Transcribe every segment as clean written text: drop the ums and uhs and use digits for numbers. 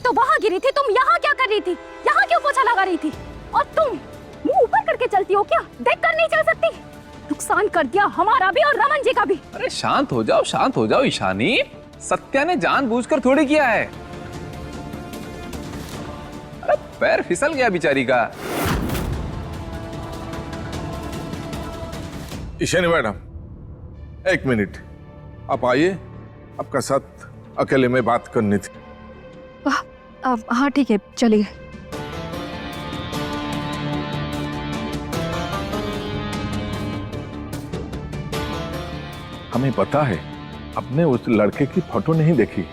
मैं तो वहाँ गिरी थी, तुम यहाँ क्या कर रही थी? यहाँ क्यों पोछा लगा रही थी? और तुम मुंह ऊपर करके चलती हो क्या? देख कर नहीं चल सकती? नुकसान कर दिया हमारा भी और रमन जी का भी। अरे शांत हो जाओ ईशानी। सत्या ने जानबूझकर थोड़ी किया है। अरे पैर फिसल गया बेचारी का। ईशानी मैडम, एक मिनट, आप आइए, आपका साथ अकेले में बात करनी थी। हाँ ठीक है, चलिए। हमें पता है आपने उस लड़के की फोटो नहीं देखी,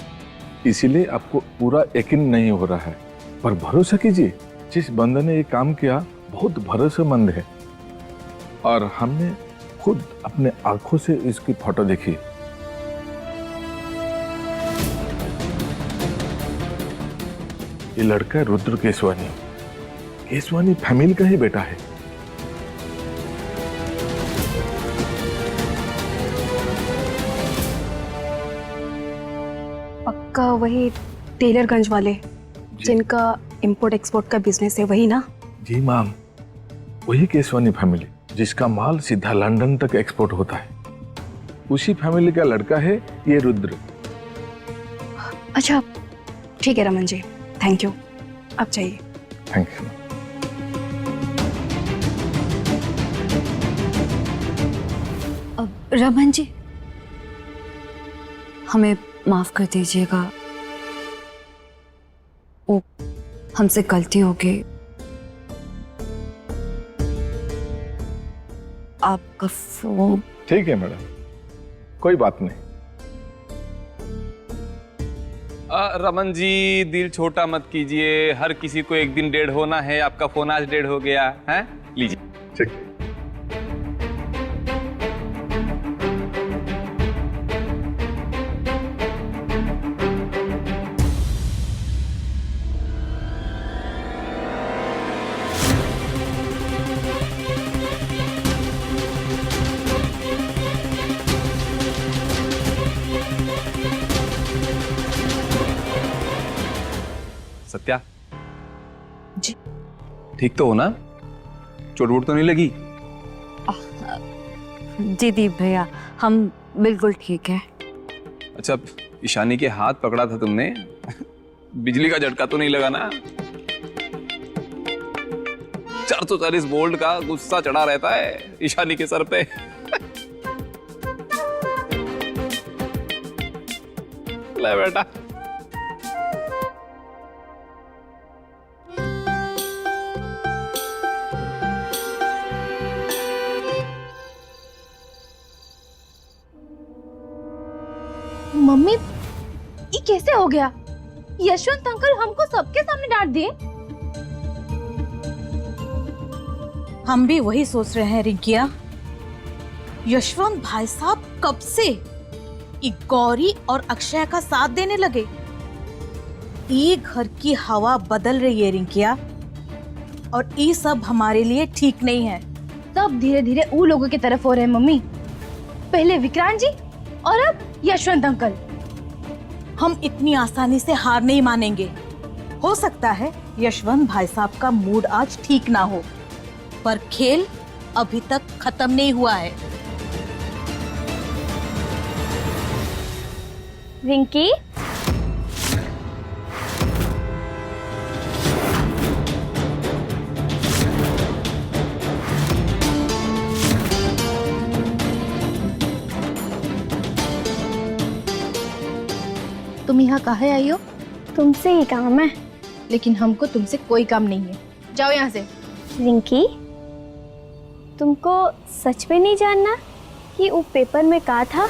इसीलिए आपको पूरा यकीन नहीं हो रहा है, पर भरोसा कीजिए, जिस बंदे ने ये काम किया बहुत भरोसेमंद है और हमने खुद अपने आंखों से इसकी फोटो देखी। ये लड़का रुद्र केसवानी फैमिली का ही बेटा है। पक्का वही टेलरगंज वाले जिनका इंपोर्ट एक्सपोर्ट का बिजनेस है, वही ना? जी मैम, वही केसवानी फैमिली जिसका माल सीधा लंदन तक एक्सपोर्ट होता है, उसी फैमिली का लड़का है ये रुद्र। अच्छा ठीक है रमन जी, थैंक यू, आप चाहिए। Thank you. रमन जी, हमें माफ कर दीजिएगा, वो हमसे गलती हो गई। आपका फोन। ठीक है मैडम, कोई बात नहीं। रमन जी, दिल छोटा मत कीजिए, हर किसी को एक दिन डेढ़ होना है। आपका फोन आज डेढ़ हो गया है, लीजिए। ठीक। सत्या जी, ठीक तो हो ना? चोट वोट तो नहीं लगी? जी दीप भैया, हम बिल्कुल ठीक है। अच्छा, ईशानी के हाथ पकड़ा था तुमने, बिजली का झटका तो नहीं लगा ना? 440 वोल्ट का गुस्सा चढ़ा रहता है ईशानी के सर पे। ले बेटा। मम्मी, ये कैसे हो गया? यशवंत अंकल हमको सबके सामने डांट दिए। हम भी वही सोच रहे हैं रिंकिया। यशवंत भाई साहब कब से गौरी और अक्षय का साथ देने लगे? ये घर की हवा बदल रही है रिंकिया, और ये सब हमारे लिए ठीक नहीं है। सब धीरे धीरे उन लोगों की तरफ हो रहे हैं मम्मी, पहले विक्रांत जी और अब यशवंत अंकल। हम इतनी आसानी से हार नहीं मानेंगे। हो सकता है यशवंत भाई साहब का मूड आज ठीक ना हो, पर खेल अभी तक खत्म नहीं हुआ है। रिंकी, तुम यहाँ काहे आई हो? तुमसे ही काम है। लेकिन हमको तुमसे कोई काम नहीं है, जाओ यहाँ से। रिंकी, तुमको सच में नहीं जानना कि वो पेपर में क्या था?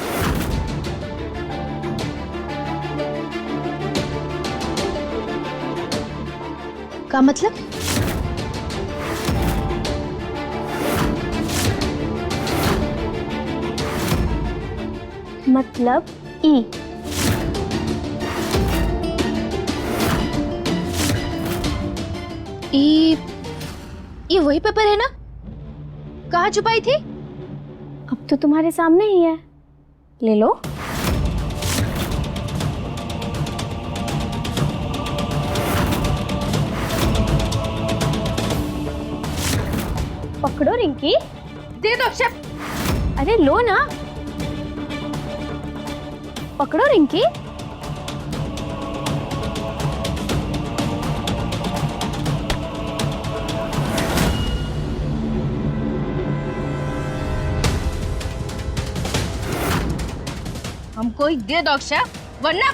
का मतलब? मतलब ई। ये वही पेपर है ना? कहाँ छुपाई थी? अब तो तुम्हारे सामने ही है, ले लो। रिंकी, दे दो अक्षय। अरे लो ना, पकड़ो रिंकी। हमको ही दे दो अक्षय, वरना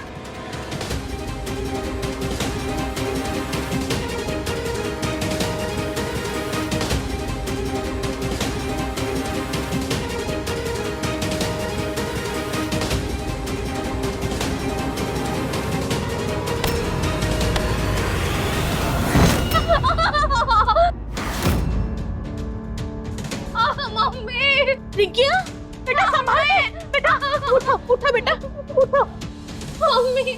मम्मी। रिंकिया, बेटा संभाल के, बेटा उठो, उठो बेटा, उठो। मम्मी,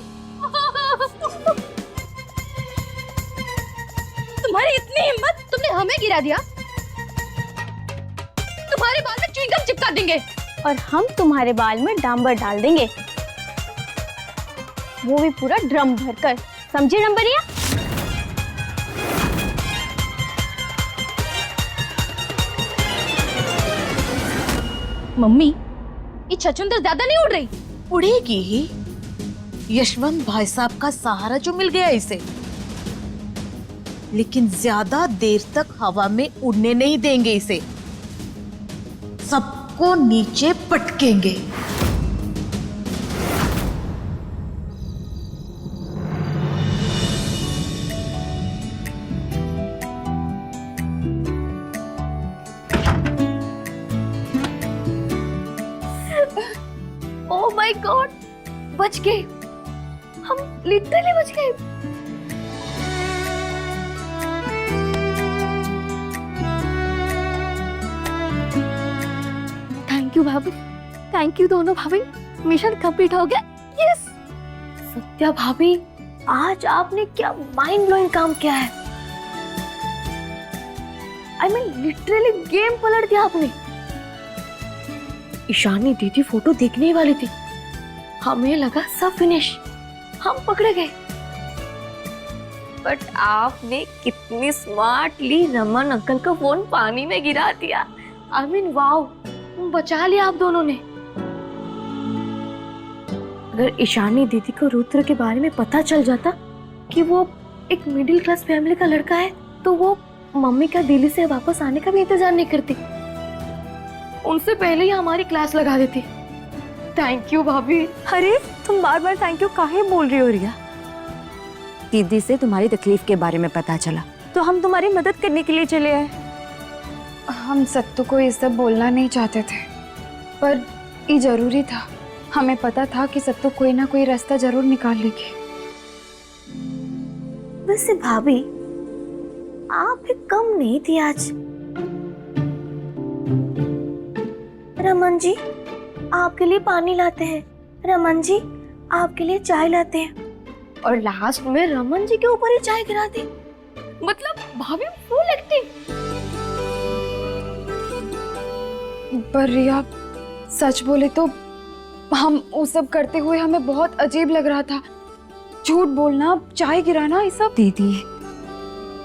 तुम्हारी इतनी हिम्मत, तुमने हमें गिरा दिया। तुम्हारे बाल में च्युइंगम चिपका देंगे और हम तुम्हारे बाल में डांबर डाल देंगे, वो भी पूरा ड्रम भरकर, समझे डम्बरिया? मम्मी, ये छछूंदर ज्यादा नहीं उड़ रही? उड़ेगी ही। यशवंत भाई साहब का सहारा जो मिल गया इसे, लेकिन ज्यादा देर तक हवा में उड़ने नहीं देंगे इसे, सबको नीचे पटकेंगे। ओह माय गॉड, बच गए हम, लिटरली बच गए। थैंक यू भाभी, थैंक यू दोनों भाभी, मिशन कंप्लीट हो गया। यस सत्या भाभी, आज आपने क्या माइंड ब्लोइंग काम किया है। आई मीन लिटरली गेम पलट दिया आपने। ईशानी दीदी फोटो देखने ही वाली थी, हमें लगा सब फिनिश, हम पकड़े गए। बट आपने कितनी स्मार्टली रमन अंकल का फोन पानी में गिरा दिया। आई मीन वाओ, बचा लिया आप दोनों ने। अगर ईशानी दीदी को रुद्र के बारे में पता चल जाता कि वो एक मिडिल क्लास फैमिली का लड़का है, तो वो मम्मी का दिल्ली से वापस आने का भी इंतजार नहीं करती, उनसे पहले ही हमारी क्लास लगा देती। थैंक यू भाभी। अरे तुम बार बार थैंक यू काहे बोल रही हो रिया? दीदी से तुम्हारी तकलीफ के बारे में पता चला तो हम तुम्हारी मदद करने के लिए चले आए। हम सत्तू को ये सब बोलना नहीं चाहते थे, पर ये जरूरी था। हमें पता था कि सत्तू कोई ना कोई रास्ता जरूर निकाल लेगी। वैसे भाभी, आप भी कम नहीं थी आज। रमन जी आपके लिए पानी लाते हैं, रमन जी आपके लिए चाय लाते हैं, और लास्ट में रमन जी के ऊपर ही चाय गिरा दी। मतलब भाभी फुल एक्टिंग। पर रिया, सच बोले तो हम वो सब करते हुए हमें बहुत अजीब लग रहा था। झूठ बोलना, चाय गिराना, ये सब। दीदी,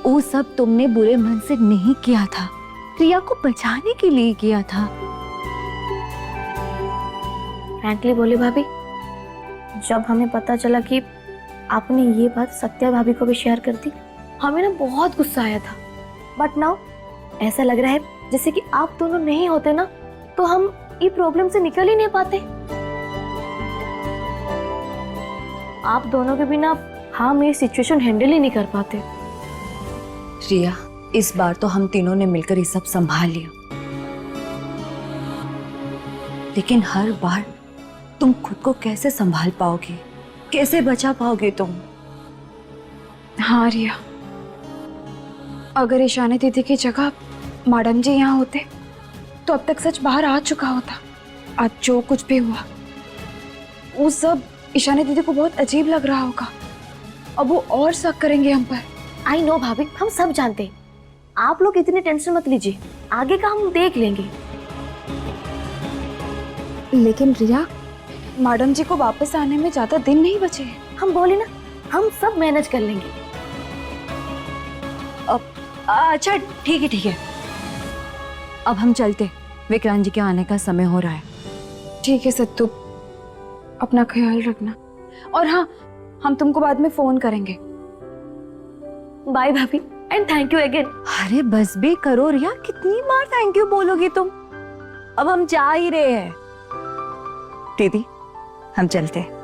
वो सब तुमने बुरे मन से नहीं किया था, रिया को बचाने के लिए किया था। फ्रैंकली बोले भाभी, जब हमें पता चला कि आपने ये बात सत्या भाभी को भी शेयर कर दी, हमें ना बहुत गुस्सा आया था। बट नाउ ऐसा लग रहा है जैसे कि आप दोनों नहीं होते ना, तो हम ये प्रॉब्लम से निकल ही नहीं पाते। आप दोनों के बिना हम ये सिचुएशन हैंडल ही नहीं कर पाते। रिया, इस बार तो हम तीनों ने मिलकर ये सब संभाल लिया, लेकिन हर बार तुम खुद को कैसे संभाल पाओगे, कैसे बचा पाओगे तुम? हाँ रिया, अगर ईशानी दीदी की जगह मैडम जी यहाँ होते तो अब तक सच बाहर आ चुका होता। आज जो कुछ भी हुआ वो सब ईशानी दीदी को बहुत अजीब लग रहा होगा। अब वो और शक करेंगे हम पर। आई नो भाभी, हम सब जानते हैं। आप लोग इतनी टेंशन मत लीजिए, आगे का हम देख लेंगे। लेकिन रिया, मैडम जी को वापस आने में ज्यादा दिन नहीं बचे हैं। हम बोले ना, हम सब मैनेज कर लेंगे। अच्छा ठीक है, अब हम चलते, विक्रांत जी के आने का समय हो रहा है। ठीक है सत्तू, अपना ख्याल रखना। और हाँ, हम तुमको बाद में फोन करेंगे। बाय भाभी एंड थैंक यू अगेन। अरे बस भी करो रिया, कितनी बार थैंक यू बोलोगी तुम? अब हम जा ही रहे हैं। दीदी, हम चलते हैं।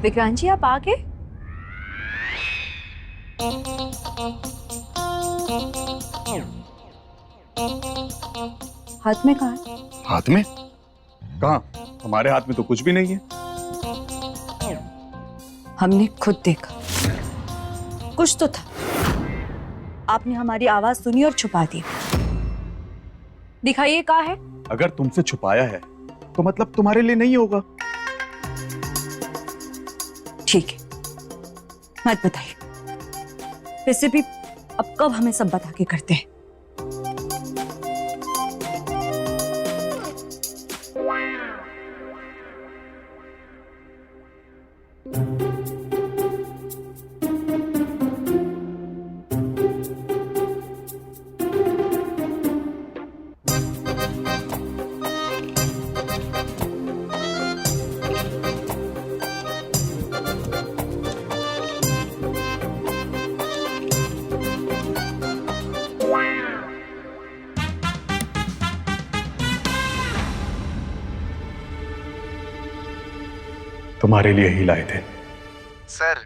विक्रांत जी, आप आ गए? हाथ में कहा? हाथ में? कहाँ? हमारे हाथ में तो कुछ भी नहीं है। हमने खुद देखा, कुछ तो था। आपने हमारी आवाज सुनी और छुपा दी। दिखाइए कहाँ है? अगर तुमसे छुपाया है तो मतलब तुम्हारे लिए नहीं होगा। ठीक है, मत बताइए। वैसे भी अब कब हमें सब बता के करते हैं। तुम्हारे लिए ही लाए थे। सर,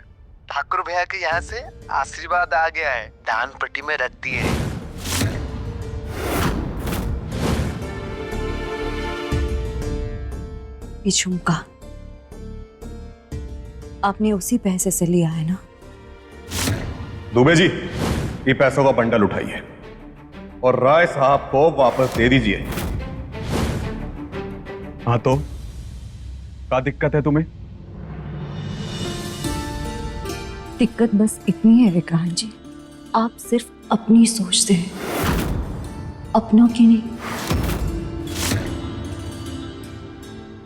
ठाकुर भैया के यहाँ से आशीर्वाद आ गया है, दान पेटी में रख दिए। ये झुमका आपने उसी पैसे से लिया है ना? दुबे जी, ये पैसों का बंडल उठाइए और राय साहब को वापस दे दीजिए। हाँ तो क्या दिक्कत है तुम्हें? दिक्कत बस इतनी है विक्रांत जी, आप सिर्फ अपनी सोचते हैं, अपनों की नहीं।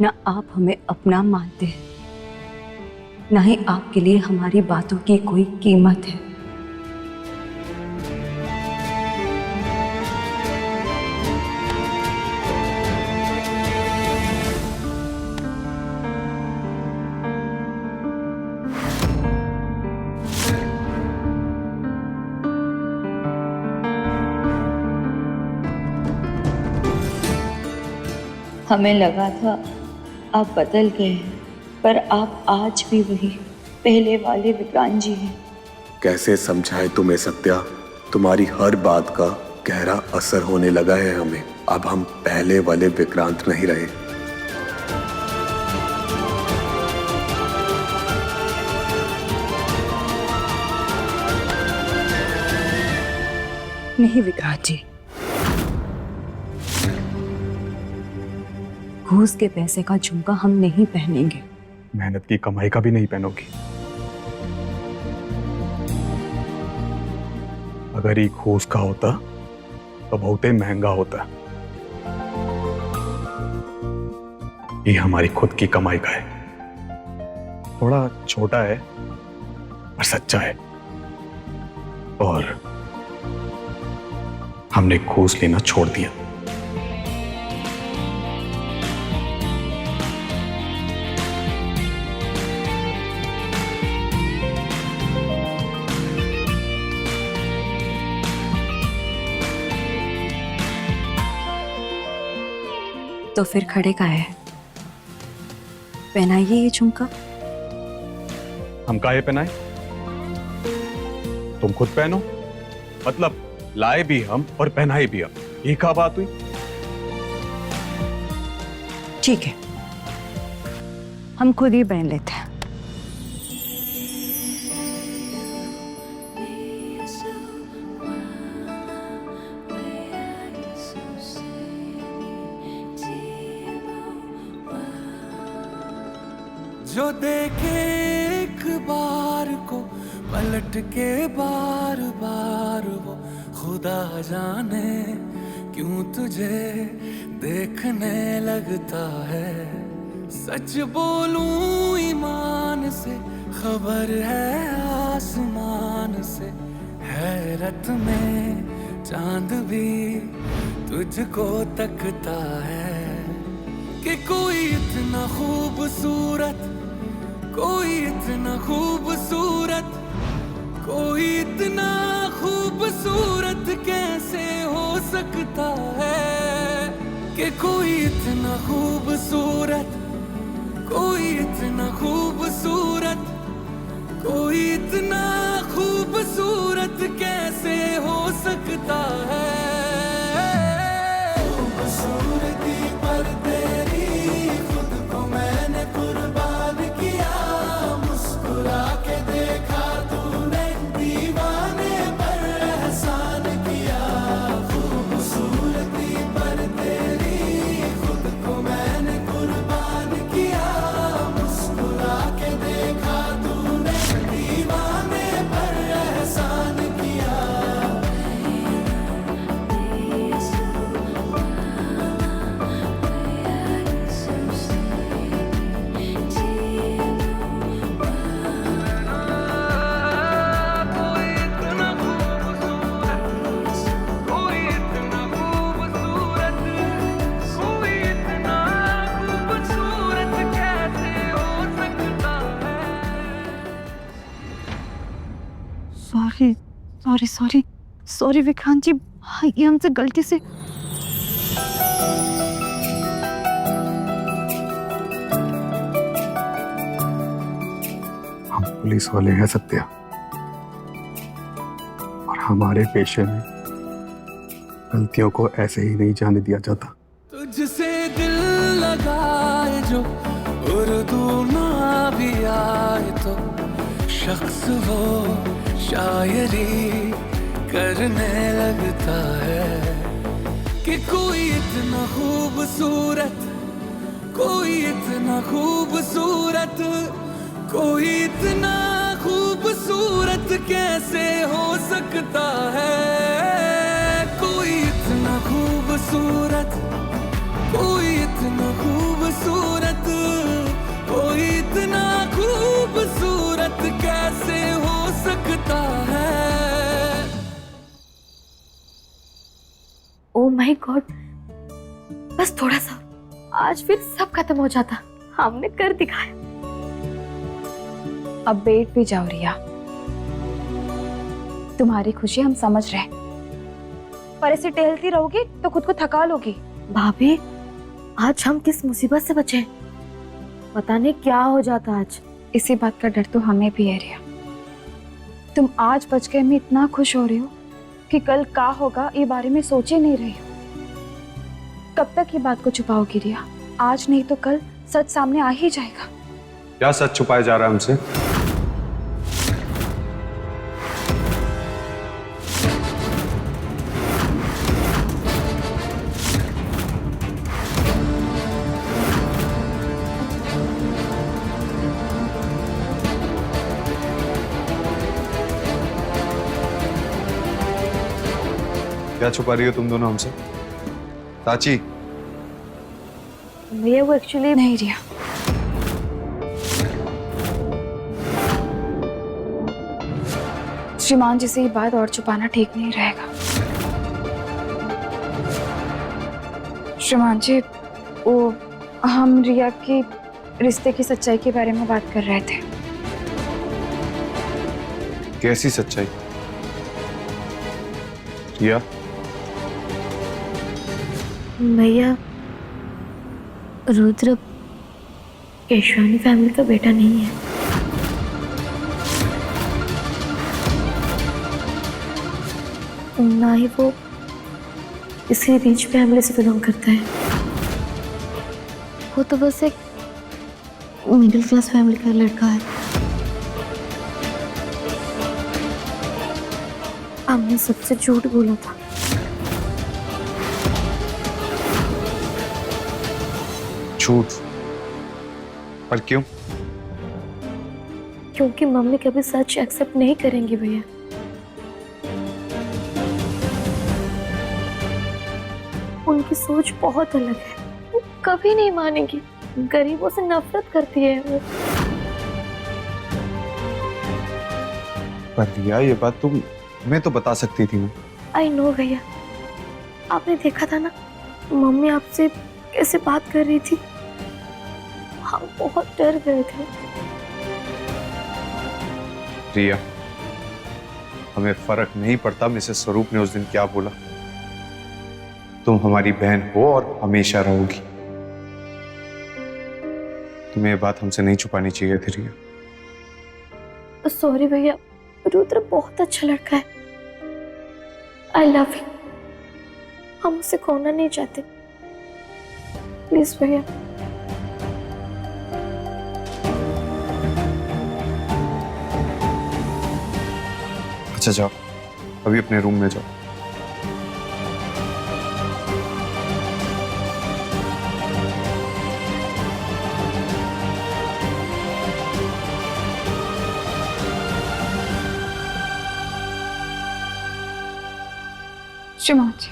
ना आप हमें अपना मानते हैं, ना ही आपके लिए हमारी बातों की कोई कीमत है। हमें लगा था आप बदल गए हैं, पर आप आज भी वही पहले वाले विक्रांत जी हैं। कैसे समझाए तुम्हें सत्या, तुम्हारी हर बात का गहरा असर होने लगा है हमें। अब हम पहले वाले विक्रांत नहीं रहे। नहीं विक्रांत जी, घूस के पैसे का झुमका हम नहीं पहनेंगे। मेहनत की कमाई का भी नहीं पहनोगी। अगर ये घूस का होता तो बहुत ही महंगा होता। ये हमारी खुद की कमाई का है, थोड़ा छोटा है पर सच्चा है। और हमने घूस लेना छोड़ दिया। तो फिर खड़े का है, पहनाइए ये झुमका। हम काहे पहनाए? तुम खुद पहनो। मतलब लाए भी हम और पहनाए भी हम, ये क्या बात हुई? ठीक है, हम खुद ही पहन लेते हैं। जो देखे एक बार को पलट के बार बार वो खुदा जाने क्यों तुझे देखने लगता है। सच बोलूं ईमान से खबर है आसमान से, हैरत में चांद भी तुझको तकता है कि कोई इतना खूबसूरत, कोई इतना खूबसूरत, कोई इतना खूबसूरत कैसे हो सकता है कि कोई इतना खूबसूरत, कोई इतना खूबसूरत, कोई इतना खूबसूरत कैसे हो सकता है। खूबसूरती पर तेरी खुद को मैंने कुर्बान किया, मुस्कुरा के देखा तूने दीवाने पर एहसान किया। खूबसूरती पर तेरी खुद को मैंने कुर्बान किया, मुस्कुरा के देखा तूने दीवाने पर एहसान किया। Sorry sorry sorry sorry Vikrant ji, ये हमसे गलती से। हम पुलिस वाले हैं सत्या, और हमारे पेशे में गलतियों को ऐसे ही नहीं जाने दिया जाता। तुझसे दिल लगाए जो उर्दू ना भी आए तो शख्स वो शायरी करने लगता है कि कोई इतना खूबसूरत, कोई इतना खूबसूरत, कोई इतना खूबसूरत कैसे हो सकता है। कोई इतना खूबसूरत, कोई इतना खूबसूरत, कोई इतना खूबसूरत कैसे हो सकता है। ओ माय गॉड, बस थोड़ा सा, आज फिर सब खत्म हो जाता। हमने कर दिखाया। अब बैठ भी जाओ रिया, तुम्हारी खुशी हम समझ रहे हैं, पर ऐसे टहलती रहोगी तो खुद को थका लोगी। भाभी, आज हम किस मुसीबत से बचे? पता नहीं क्या हो जाता आज। इसी बात का डर तो हमें भी है रिया। तुम आज बच गए में इतना खुश हो रही हो कि कल क्या होगा ये बारे में सोचे नहीं रही हो। कब तक ये बात को छुपाओगी रिया? आज नहीं तो कल सच सामने आ ही जाएगा। क्या सच छुपाया जा रहा है हमसे? क्या छुपा रही हो तुम दोनों हमसे? चाची, भैया वो एक्चुअली नहीं रिया, श्रीमान जी से ये बात और छुपाना ठीक नहीं रहेगा। श्रीमान जी, वो हम रिया के रिश्ते की सच्चाई के बारे में बात कर रहे थे। कैसी सच्चाई? रिया, भैया रुद्र केशवानी फैमिली का बेटा नहीं है। ना ही वो किसी रिच फैमिली से बिलोंग करता है। वो तो बस एक मिडिल क्लास फैमिली का लड़का है। हमने सबसे झूठ बोला था। झूठ? पर क्यों? क्योंकि मम्मी कभी सच एक्सेप्ट नहीं करेंगी भैया। उनकी सोच बहुत अलग है, वो कभी नहीं मानेगी। गरीबों से नफरत करती है वो। पर रिया, ये बात तुम मैं तो बता सकती थी ना। आई नो भैया, आपने देखा था ना मम्मी आपसे कैसे बात कर रही थी, हम बहुत डर गए थे। रिया, हमें फर्क नहीं पड़ता मिसेस स्वरूप ने उस दिन क्या बोला। तुम हमारी बहन हो और हमेशा रहोगी। तुम्हें ये बात हमसे नहीं छुपानी चाहिए थी रिया। सॉरी भैया, रुद्र बहुत अच्छा लड़का है। I love you. हम उसे खोना नहीं चाहते। प्लीज भैया। अच्छा जाओ, अभी अपने रूम में जाओ। श्रीमान जी,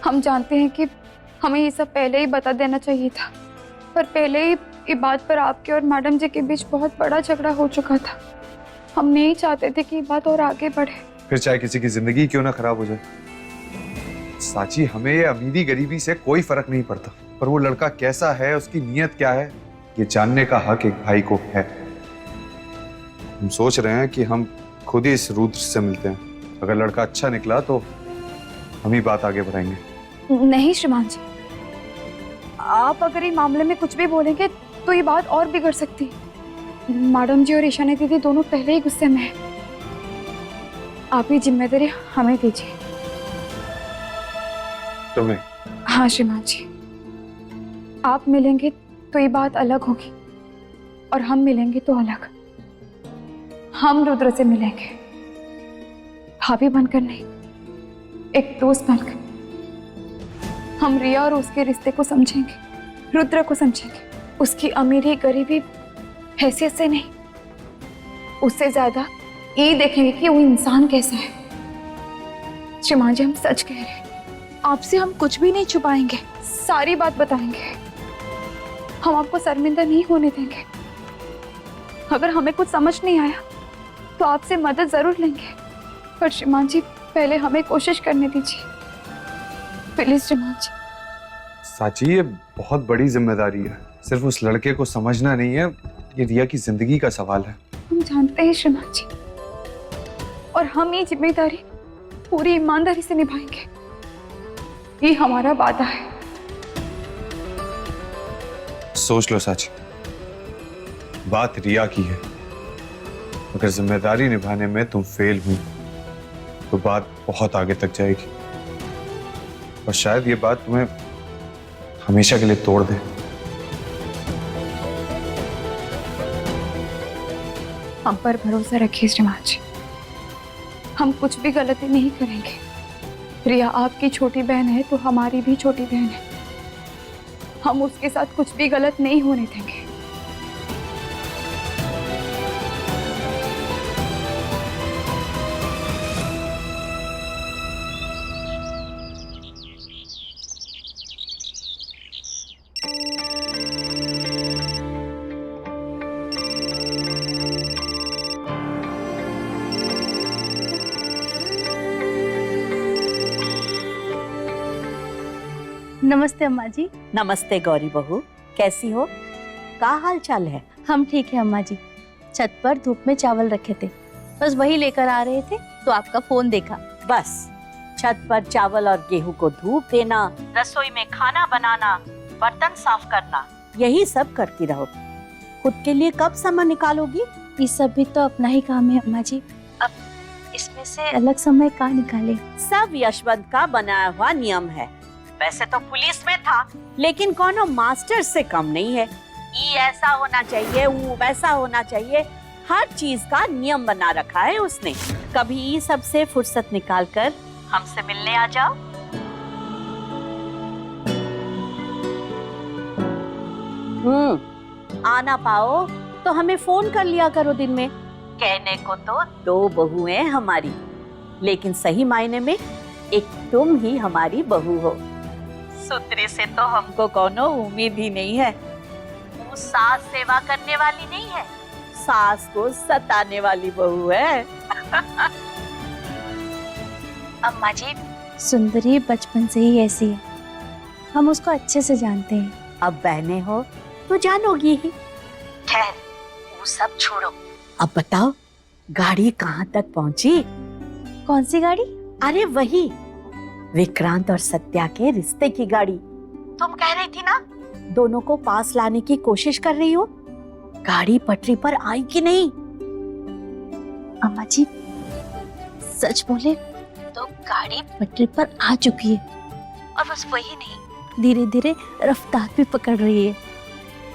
हम जानते हैं कि हमें ये सब पहले ही बता देना चाहिए था, पर पहले ही ये बात पर आपके और मैडम जी के बीच बहुत बड़ा झगड़ा हो चुका था। हम नहीं चाहते थे कि ये बात और आगे बढ़े। फिर चाहे किसी की जिंदगी क्यों ना खराब हो जाए। साची, हमें ये अमीरी गरीबी से कोई फर्क नहीं पड़ता, पर वो लड़का कैसा है, उसकी नीयत क्या है, ये जानने का हक एक भाई को है। हम सोच रहे हैं कि हम खुद ही इस रुद्र से मिलते हैं। अगर लड़का अच्छा निकला तो हम ही बात आगे बढ़ाएंगे। नहीं श्रीमान जी, आप अगर ये मामले में कुछ भी बोलेंगे तो ये बात और बिगड़ सकती। मैडम जी और ईशानी दीदी दोनों पहले ही गुस्से में हैं। आप ही जिम्मेदारी हमें दीजिए। तुम्हें? हाँ श्रीमान जी, आप मिलेंगे तो ये बात अलग होगी और हम मिलेंगे तो अलग। हम रुद्र से मिलेंगे भाभी बनकर नहीं, एक दोस्त बनकर। हम रिया और उसके रिश्ते को समझेंगे, रुद्र को समझेंगे, उसकी अमीरी गरीबी हैसियत से नहीं, उससे ज्यादा ये देखेंगे कि वो इंसान कैसा है। श्रीमान जी, हम सच कह रहे हैं, आपसे हम कुछ भी नहीं छुपाएंगे, सारी बात बताएंगे। हम आपको शर्मिंदा नहीं होने देंगे। अगर हमें कुछ समझ नहीं आया तो आपसे मदद जरूर लेंगे, पर श्रीमान जी पहले हमें कोशिश करने दीजिए, प्लीज श्रीमान जी। साची, ये बहुत बड़ी जिम्मेदारी है। सिर्फ उस लड़के को समझना नहीं है, ये रिया की जिंदगी का सवाल है। हम जानते हैं श्रीमान जी, और हम ये जिम्मेदारी पूरी ईमानदारी से निभाएंगे, ये हमारा वादा है। सोच लो साची, बात रिया की है। अगर जिम्मेदारी निभाने में तुम फेल हुई तो बात बहुत आगे तक जाएगी और शायद ये बात तुम्हें हमेशा के लिए तोड़ दे। हम पर भरोसा रखिए श्रीमान जी, हम कुछ भी गलती नहीं करेंगे। रिया आपकी छोटी बहन है तो हमारी भी छोटी बहन है। हम उसके साथ कुछ भी गलत नहीं होने देंगे। नमस्ते अम्मा जी। नमस्ते गौरी बहू, कैसी हो? क्या हाल चाल है? हम ठीक है अम्मा जी। छत पर धूप में चावल रखे थे, बस वही लेकर आ रहे थे तो आपका फोन देखा। बस छत पर चावल और गेहूं को धूप देना, रसोई में खाना बनाना, बर्तन साफ करना, यही सब करती रहो। खुद के लिए कब समय निकालोगी? ये सब भी तो अपना ही काम है अम्मा जी, अब इसमें से अलग समय कहाँ निकाले? सब यशवंत का बनाया हुआ नियम है। वैसे तो पुलिस में था, लेकिन कोनो मास्टर से कम नहीं है। ये ऐसा होना चाहिए, वो वैसा होना चाहिए, हर चीज का नियम बना रखा है उसने। कभी ये सब से फुर्सत निकाल कर हमसे मिलने आ जाओ। आना पाओ तो हमें फोन कर लिया करो दिन में। कहने को तो 2 बहुएं हमारी, लेकिन सही मायने में एक तुम ही हमारी बहू हो। सुतरे से तो हमको कोनो उम्मीद ही नहीं है। वो सास सेवा करने वाली नहीं है, सास को सताने वाली बहू है। अम्मा जी, सुंदरी बचपन से ही ऐसी है, हम उसको अच्छे से जानते हैं। अब बहने हो तो जानोगी ही। खैर वो सब छोड़ो, अब बताओ गाड़ी कहाँ तक पहुँची? कौन सी गाड़ी? अरे वही विक्रांत और सत्या के रिश्ते की गाड़ी। तुम कह रही थी ना दोनों को पास लाने की कोशिश कर रही हो। गाड़ी पटरी पर आई कि नहीं? अम्मा जी, सच बोले तो गाड़ी पटरी पर आ चुकी है, और बस वही नहीं, धीरे धीरे रफ्तार भी पकड़ रही है।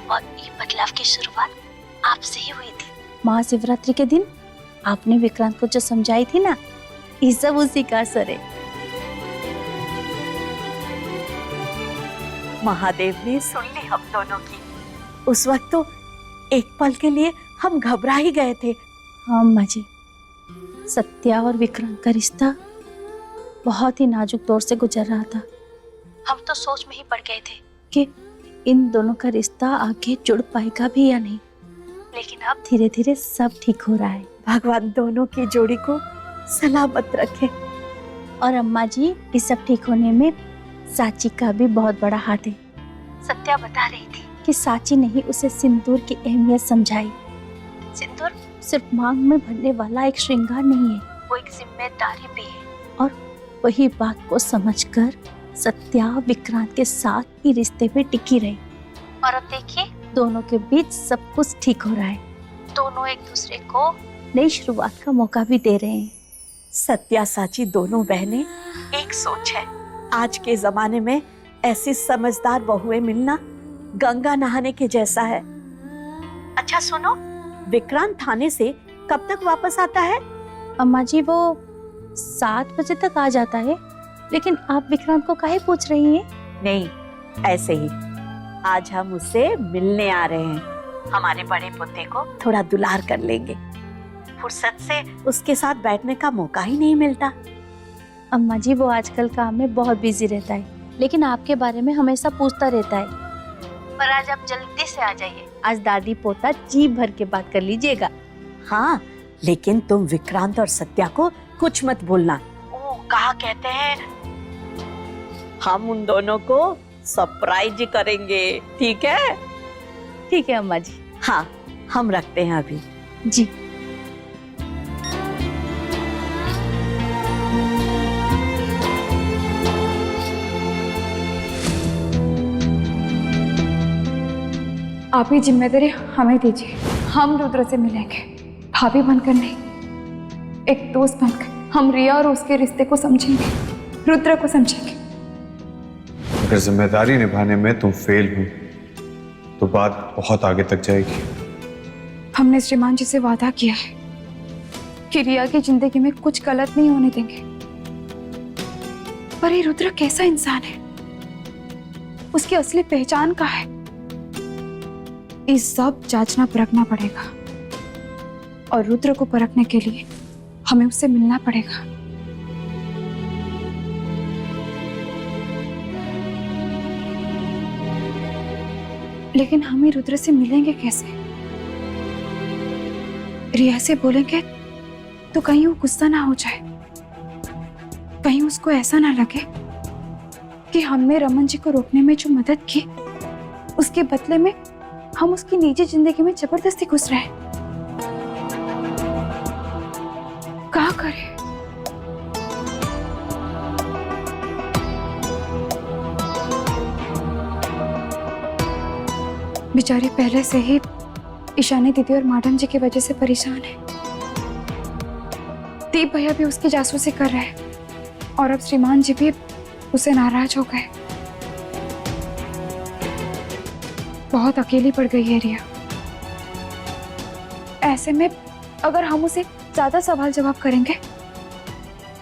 और ये बदलाव की शुरुआत आपसे ही हुई थी। महाशिवरात्रि के दिन आपने विक्रांत को जो समझाई थी ना, ये सब उसी का असर है। महादेव ने सुन ली हम दोनों की। उस वक्त तो एक पल के लिए हम घबरा ही गए थे। हाँ अम्मा जी, सत्या और विक्रांत का रिश्ता बहुत ही नाजुक दौर से गुजर रहा था। हम तो सोच में ही पड़ गए थे कि इन दोनों का रिश्ता आगे जुड़ पाएगा भी या नहीं, लेकिन अब धीरे धीरे सब ठीक हो रहा है। भगवान दोनों की जोड़ी को सलामत रखे। और अम्मा जी, इस सब ठीक होने में साची का भी बहुत बड़ा हाथ है। सत्या बता रही थी कि साची ने ही उसे सिंदूर की अहमियत समझाई। सिंदूर सिर्फ मांग में भरने वाला एक श्रृंगार नहीं है, वो एक जिम्मेदारी भी है। और वही बात को समझकर सत्या विक्रांत के साथ ही रिश्ते में टिकी रही। और अब देखिए, दोनों के बीच सब कुछ ठीक हो रहा है। दोनों एक दूसरे को नई शुरुआत का मौका भी दे रहे हैं। सत्या साची दोनों बहनें एक सोच है। आज के जमाने में ऐसी समझदार बहुएं मिलना गंगा नहाने के जैसा है। अच्छा सुनो, विक्रांत थाने से कब तक वापस आता है? अम्मा जी, वो 7 बजे तक आ जाता है। लेकिन आप विक्रांत को काहे पूछ रही हैं? नहीं, ऐसे ही। आज हम उससे मिलने आ रहे हैं। हमारे बड़े पोते को थोड़ा दुलार कर लेंगे। फुर्सत से उसके साथ बैठने का मौका ही नहीं मिलता। अम्मा जी, वो आजकल काम में बहुत बिजी रहता है, लेकिन आपके बारे में हमेशा पूछता रहता है। पर आज आप जल्दी से आ जाइए। आज दादी पोता जी भर के बात कर लीजिएगा। हाँ, लेकिन तुम विक्रांत और सत्या को कुछ मत बोलना। वो कहा कहते हैं हम उन दोनों को सरप्राइज करेंगे, ठीक है? ठीक है अम्मा जी। हाँ, हम रखते हैं अभी। जी। आप ही जिम्मेदारी हमें दीजिए। हम रुद्र से मिलेंगे, भाभी बनकर नहीं, एक दोस्त बनकर। हम रिया और उसके रिश्ते को समझेंगे, रुद्र को समझेंगे। अगर जिम्मेदारी निभाने में तुम फेल हुई तो बात बहुत आगे तक जाएगी। हमने श्रीमान जी से वादा किया है कि रिया की जिंदगी में कुछ गलत नहीं होने देंगे। पर ये रुद्र कैसा इंसान है, उसकी असली पहचान क्या है, ये सब जांचना परखना पड़ेगा। और रुद्र को परखने के लिए हमें उससे मिलना पड़ेगा। लेकिन हमें रुद्र से मिलेंगे कैसे? रिया से बोलेंगे तो कहीं वो गुस्सा ना हो जाए, कहीं उसको ऐसा ना लगे कि हमने रमन जी को रोकने में जो मदद की, उसके बदले में हम उसकी निजी जिंदगी में जबरदस्ती घुस रहे हैं। क्या करें? बेचारी पहले से ही ईशानी दीदी और मैडम जी की वजह से परेशान है। दीप भैया भी उसकी जासूसी कर रहे हैं और अब श्रीमान जी भी उसे नाराज हो गए। बहुत अकेली पड़ गई है रिया। ऐसे में अगर हम उसे ज्यादा सवाल जवाब करेंगे,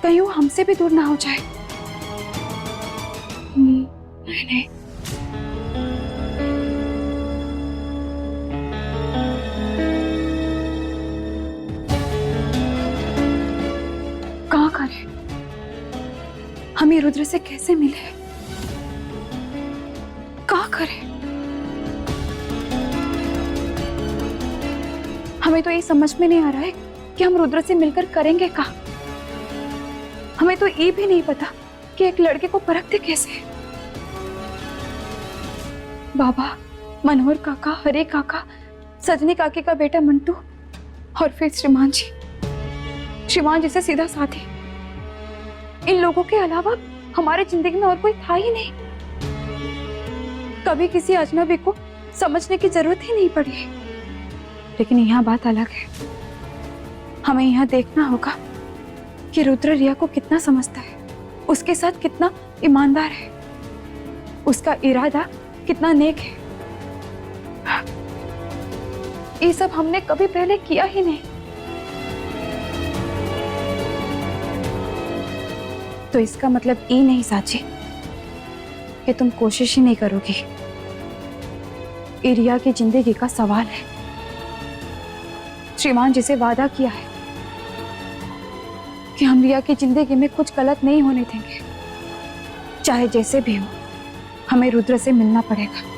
कहीं वो हमसे भी दूर ना हो जाए। नहीं। रहे हमें रुद्र से कैसे मिले, क्या करें। हमें तो ये समझ में नहीं आ रहा है कि हम रुद्र से मिलकर करेंगे क्या। हमें तो ये भी नहीं पता कि एक लड़के को परखते कैसे। बाबा, मनोहर काका, हरे काका, सजनी काकी का बेटा मंटू और फिर श्रीमान जी से सीधा साथी। इन लोगों के अलावा हमारे जिंदगी में और कोई था ही नहीं। कभी किसी अजनबी को समझने की जरूरत ही नहीं पड़ी। लेकिन यहाँ बात अलग है। हमें यहाँ देखना होगा कि रुद्र रिया को कितना समझता है, उसके साथ कितना ईमानदार है, उसका इरादा कितना नेक है। ये सब हमने कभी पहले किया ही नहीं। तो इसका मतलब ये नहीं साची कि तुम कोशिश ही नहीं करोगी। ये रिया की जिंदगी का सवाल है। श्रीमान जी से वादा किया है कि हम रिया की जिंदगी में कुछ गलत नहीं होने देंगे। चाहे जैसे भी हो, हमें रुद्र से मिलना पड़ेगा।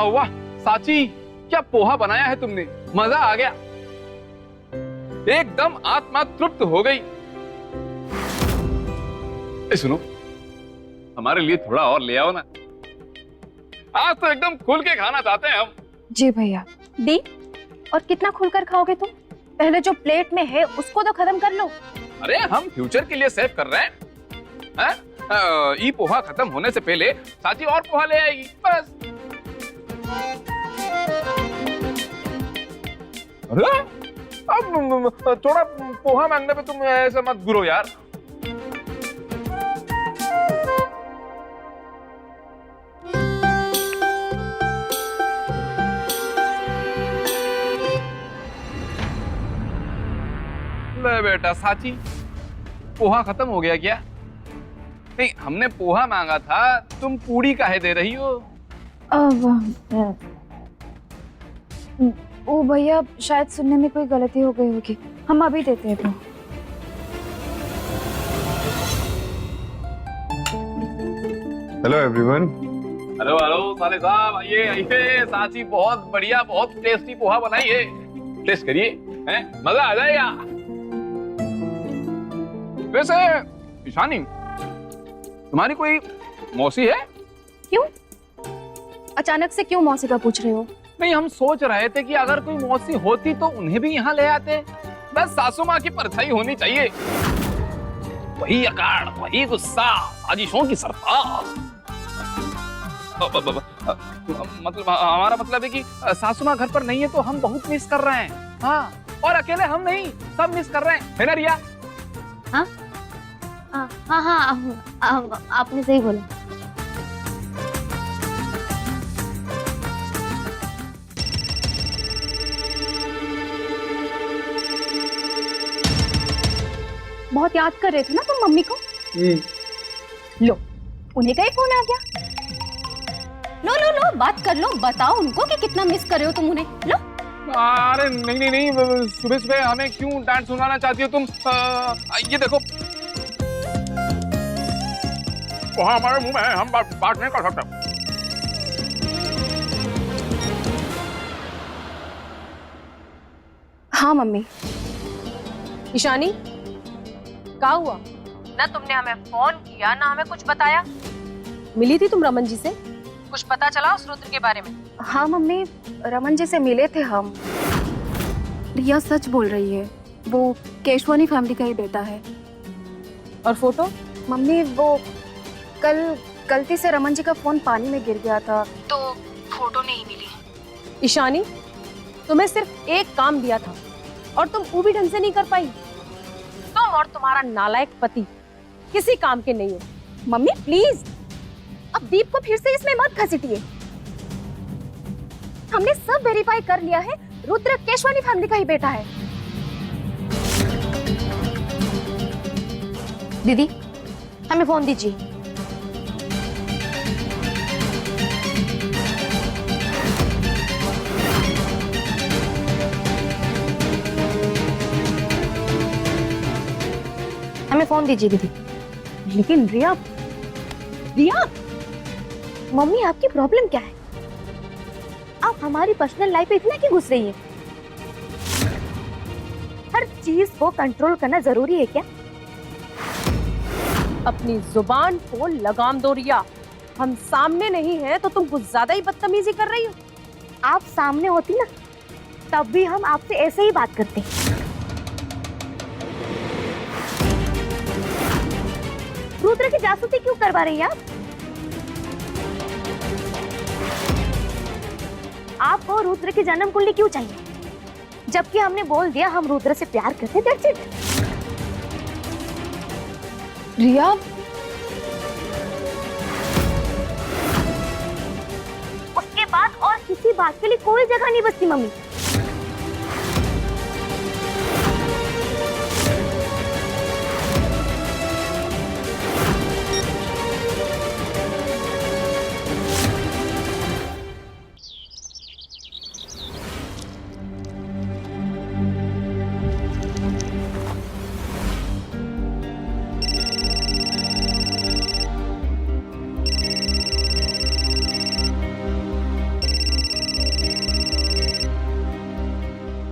वाह साची, क्या पोहा बनाया है तुमने, मजा आ गया। एकदम आत्मा तृप्त हो गई। सुनो, हमारे लिए थोड़ा और ले आओ ना। आज तो एकदम खुल के खाना चाहते हैं हम। जी भैया। दी, और कितना खुलकर खाओगे तुम? पहले जो प्लेट में है उसको तो खत्म कर लो। अरे हम फ्यूचर के लिए सेव कर रहे हैं। ये पोहा खत्म होने से पहले साची और पोहा ले आएगी बस। अरे अब थोड़ा पोहा मांगने पे तुम ऐसा मत गुरो यार। ले बेटा साची, पोहा खत्म हो गया क्या? नहीं, हमने पोहा मांगा था, तुम पूड़ी काहे दे रही हो? ओ भैया, शायद सुनने में कोई गलती हो गई होगी, हम अभी देते हैं। Hello everyone. हेलो हेलो साले साहब, आइए आइए। साची बहुत बढ़िया, बहुत टेस्टी पोहा बनाई है, टेस्ट करिए, हैं? मजा आ जाएगा। वैसे ईशानी, तुम्हारी कोई मौसी है? क्यों? अचानक से क्यों मौसी का पूछ रहे हो? नहीं, हम सोच रहे थे कि अगर कोई मौसी होती तो उन्हें भी यहाँ ले आते। बस सासू माँ की परछाई होनी चाहिए। वही अकाड़, वही गुस्सा, साजिशों की सरताज। मतलब हमारा मतलब है कि सासू माँ घर पर नहीं है तो हम बहुत मिस कर रहे हैं। हाँ, और अकेले हम नहीं, सब मिस कर रहे हैं, है ना रिया? हाँ हाँ हाँ, आपने सही बोला। बहुत याद कर रहे थे ना तुम मम्मी को? लो, उन्हें का ही फोन आ गया। लो लो लो, बात कर लो, बताओ उनको कि कितना मिस कर रहे हो तुम उन्हें। लो। अरे नहीं नहीं नहीं, सुबह सुबह हमें क्यों डांट सुनाना चाहती हो तुम? ये देखो, वहाँ हमारे मुंह में है, हम बात नहीं कर सकते। हाँ मम्मी। ईशानी, क्या हुआ? ना तुमने हमें फोन किया, ना हमें कुछ बताया। मिली थी तुम रमन जी से? कुछ पता चला उस रुद्र के बारे में? हाँ मम्मी, रमन जी से मिले थे हम। रिया सच बोल रही है, वो केशवानी फैमिली का ही बेटा है। और फोटो? मम्मी, वो कल गलती से रमन जी का फोन पानी में गिर गया था तो फोटो नहीं मिली। ईशानी, तुम्हें सिर्फ एक काम दिया था और तुम वो भी ढंग से नहीं कर पाई। तुम और तुम्हारा नालायक पति किसी काम के नहीं हो। मम्मी प्लीज, अब दीप को फिर से इसमें मत घसीटिए। हमने सब वेरीफाई कर लिया है, रुद्र केशवानी फैमिली का ही बेटा है। दीदी हमें फोन दीजिए। हमें फोन दीजिए दीदी। लेकिन रिया, रिया, मम्मी आपकी प्रॉब्लम क्या है? आप हमारी पर्सनल लाइफ में इतना क्यों घुस रही है? हर चीज को कंट्रोल करना जरूरी है क्या? अपनी जुबान को लगाम दो रिया। हम सामने नहीं हैं तो तुम कुछ ज्यादा ही बदतमीजी कर रही हो। आप सामने होती ना तब भी हम आपसे ऐसे ही बात करते हैं। रुद्र की जासूसी क्यों करवा रही हैं आप? आपको रुद्र की जन्म कुंडली क्यों चाहिए? जबकि हमने बोल दिया हम रुद्र से प्यार करते, दैट्स इट। रिया, उसके बाद और किसी बात के लिए कोई जगह नहीं बचती मम्मी।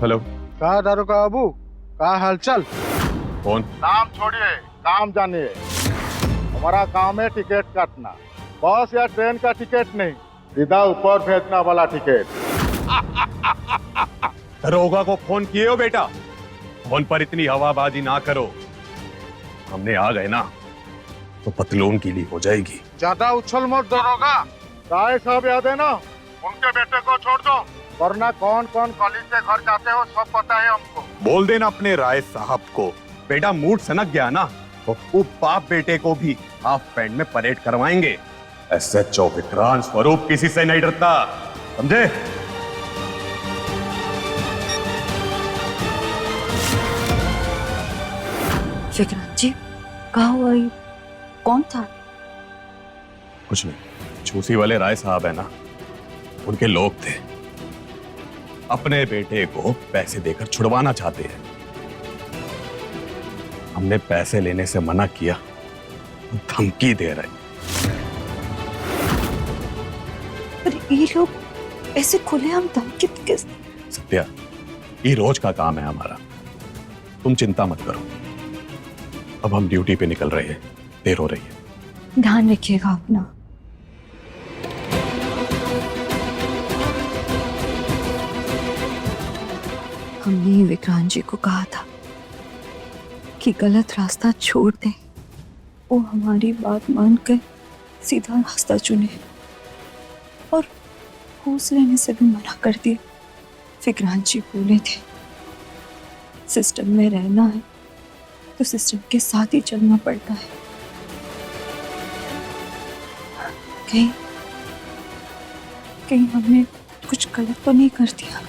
हेलो, कहा दारोगा बाबू, कहा हालचाल? कौन? नाम छोड़िए, काम जानिए। हमारा काम है टिकट काटना, बस या ट्रेन का टिकट नहीं, सीधा ऊपर भेजना वाला टिकट। दरोगा को फोन किए हो बेटा? फोन पर इतनी हवाबाजी ना करो, हमने आ गए ना तो पतलून गीली हो जाएगी। ज्यादा उछल मत दरोगा, राय साहब याद है ना, उनके बेटे को छोड़ दो, वरना कौन कौन कॉलेज से घर जाते हो सब पता है हमको। बोल देना अपने राय साहब को, बेटा मूड सनक गया ना तो वो बाप बेटे को भी हाफ पैंट में परेड करवाएंगे। SHO विक्रांत स्वरूप किसी से नहीं डरता, समझे? विक्रांत जी, कहा हुआ ये कौन था? कुछ नहीं, चूसी वाले राय साहब है ना, उनके लोग थे, अपने बेटे को पैसे देकर छुड़वाना चाहते हैं। हमने पैसे लेने से मना किया, धमकी दे रहे। पर ये लोग ऐसे खुलेआम धमकी किस? सत्या, ये रोज का काम है हमारा, तुम चिंता मत करो। अब हम ड्यूटी पे निकल रहे हैं, देर हो रही है। ध्यान रखिएगा अपना। हमने विक्रांत जी को कहा था कि गलत रास्ता छोड़ दें, वो हमारी बात मानकर सीधा रास्ता चुने और घूस लेने से भी मना कर दिया। विक्रांत जी बोले थे सिस्टम में रहना है तो सिस्टम के साथ ही चलना पड़ता है। कहीं हमने कुछ गलत तो नहीं कर दिया?